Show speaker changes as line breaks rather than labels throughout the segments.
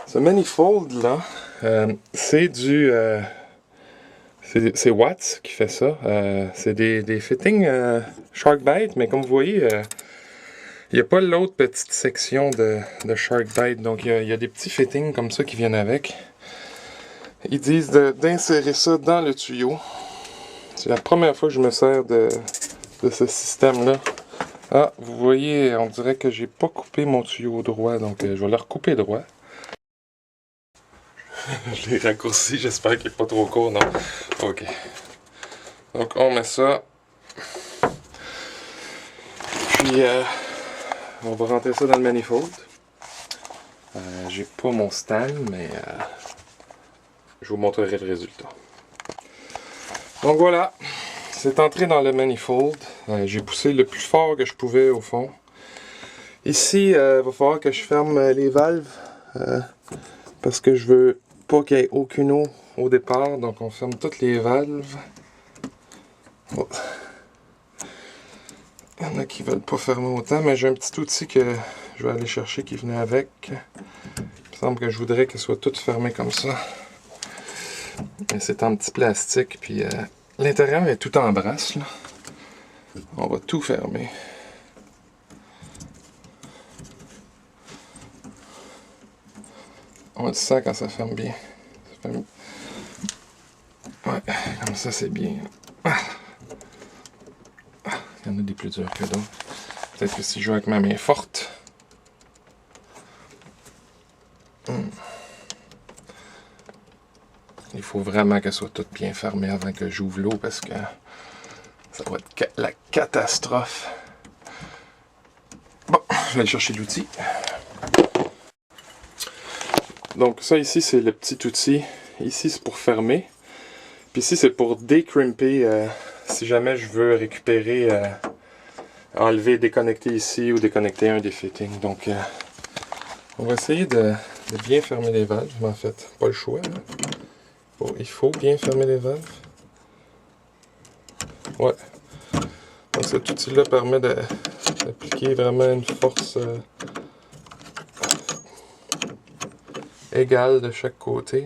Ce manifold là, c'est du... c'est Watts qui fait ça. C'est des fittings Sharkbite, mais comme vous voyez, il n'y a pas l'autre petite section de Sharkbite. Donc il y a des petits fittings comme ça qui viennent avec. Ils disent d'insérer ça dans le tuyau. C'est la première fois que je me sers de ce système-là. Ah, vous voyez, on dirait que j'ai pas coupé mon tuyau droit, donc je vais le recouper droit. Je l'ai raccourci, j'espère qu'il n'est pas trop court, non? Ok. Donc on met ça. Puis on va rentrer ça dans le manifold. J'ai pas mon stand, mais je vous montrerai le résultat. Donc voilà, c'est entré dans le manifold. J'ai poussé le plus fort que je pouvais au fond. Ici, il va falloir que je ferme les valves parce que je veux pas qu'il y ait aucune eau au départ. Donc on ferme toutes les valves. Oh. Il y en a qui veulent pas fermer autant, mais j'ai un petit outil que je vais aller chercher qui venait avec. Il me semble que je voudrais qu'elle soit toute fermée comme ça. Et c'est en petit plastique, puis l'intérieur est tout en brasse, là. On va tout fermer. On le sent quand ça ferme bien. Ça ferme... Ouais, comme ça c'est bien. Ah. Ah, il y en a des plus durs que d'autres. Peut-être que si je joue avec ma main forte. Il faut vraiment qu'elle soit toute bien fermée avant que j'ouvre l'eau parce que ça va être la catastrophe. Bon, je vais aller chercher l'outil. Donc ça ici c'est le petit outil. Ici c'est pour fermer. Puis ici c'est pour décrimper si jamais je veux récupérer, enlever, déconnecter ici ou déconnecter un des fittings. Donc on va essayer de bien fermer les valves, mais en fait pas le choix. Bon, il faut bien fermer les valves. Ouais. Donc cet outil-là permet d'appliquer vraiment une force égale de chaque côté.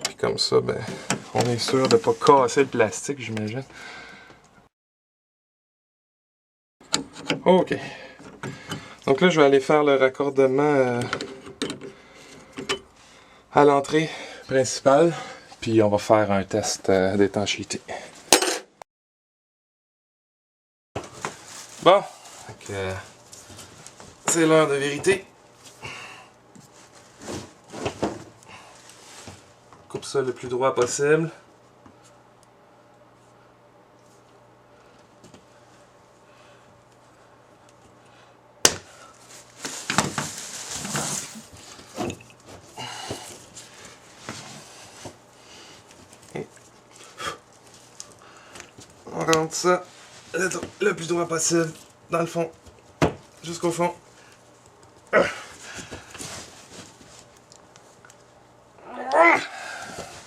Puis comme ça, ben, on est sûr de ne pas casser le plastique, j'imagine. Ok. Donc là, je vais aller faire le raccordement à l'entrée principale. Puis on va faire un test d'étanchéité. Bon, c'est l'heure de vérité. Coupe ça le plus droit possible. On rentre ça le plus droit possible dans le fond, jusqu'au fond.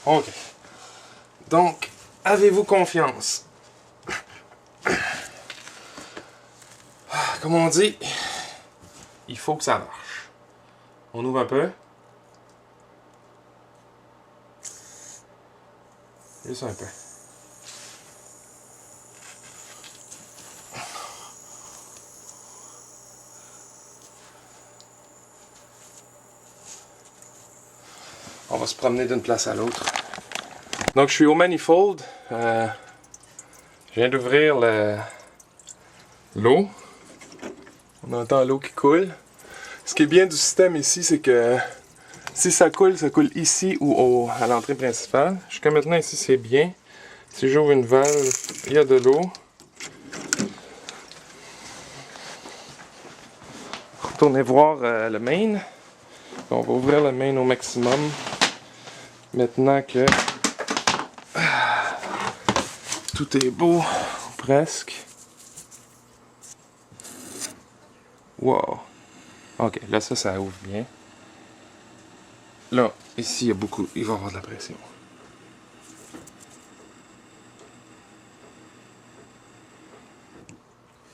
Ok. Donc, avez-vous confiance? Comme on dit, il faut que ça marche. On ouvre un peu. Juste un peu. On va se promener d'une place à l'autre. Donc je suis au manifold. Je viens d'ouvrir l'eau. On entend l'eau qui coule. Ce qui est bien du système ici, c'est que si ça coule ici ou à l'entrée principale. Jusqu'à maintenant ici c'est bien. Si j'ouvre une valve, il y a de l'eau. Retournez voir le main. On va ouvrir le main au maximum. Maintenant que tout est beau, presque. Wow. Ok, là ça ouvre bien. Là, ici il y a beaucoup, il va y avoir de la pression.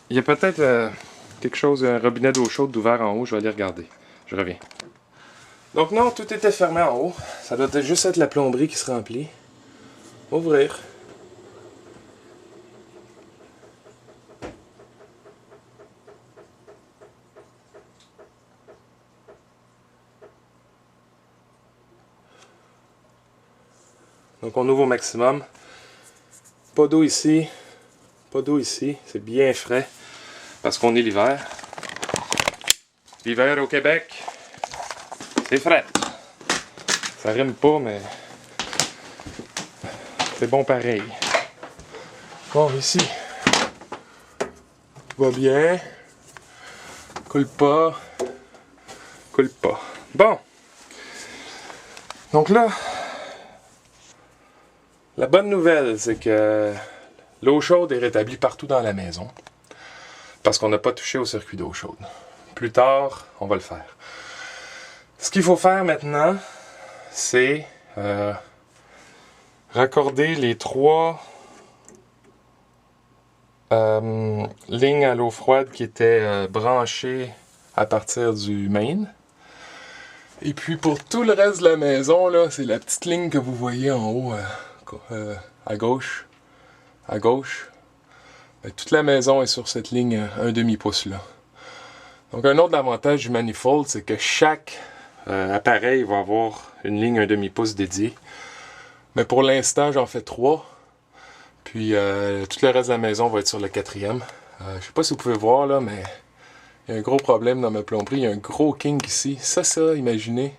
Il y a peut-être quelque chose, un robinet d'eau chaude ouvert en haut, je vais aller regarder. Je reviens. Donc non, tout était fermé en haut. Ça doit juste être la plomberie qui se remplit. Ouvrir. Donc on ouvre au maximum. Pas d'eau ici. Pas d'eau ici. C'est bien frais. Parce qu'on est l'hiver. L'hiver au Québec, c'est frais. Ça rime pas, mais c'est bon pareil. Bon, ici, tout va bien. Coule pas. Coule pas. Bon. Donc là, la bonne nouvelle, c'est que l'eau chaude est rétablie partout dans la maison. Parce qu'on n'a pas touché au circuit d'eau chaude. Plus tard, on va le faire. Ce qu'il faut faire maintenant, c'est raccorder les 3 lignes à l'eau froide qui étaient branchées à partir du main. Et puis pour tout le reste de la maison, là, c'est la petite ligne que vous voyez en haut à gauche. À gauche. Toute la maison est sur cette ligne 1/2 pouce là. Donc un autre avantage du manifold, c'est que chaque appareil va avoir une ligne 1/2 pouce dédiée. Mais pour l'instant, j'en fais 3. Puis tout le reste de la maison va être sur le 4e. Je sais pas si vous pouvez voir là, mais il y a un gros problème dans ma plomberie. Il y a un gros kink ici. Ça, imaginez,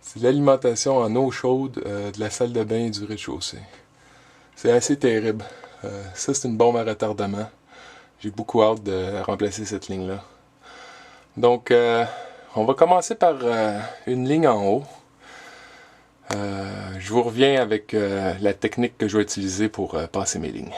c'est l'alimentation en eau chaude de la salle de bain et du rez-de-chaussée. C'est assez terrible. Ça, c'est une bombe à retardement. J'ai beaucoup hâte de remplacer cette ligne-là. Donc, on va commencer par une ligne en haut. Je vous reviens avec la technique que je vais utiliser pour passer mes lignes.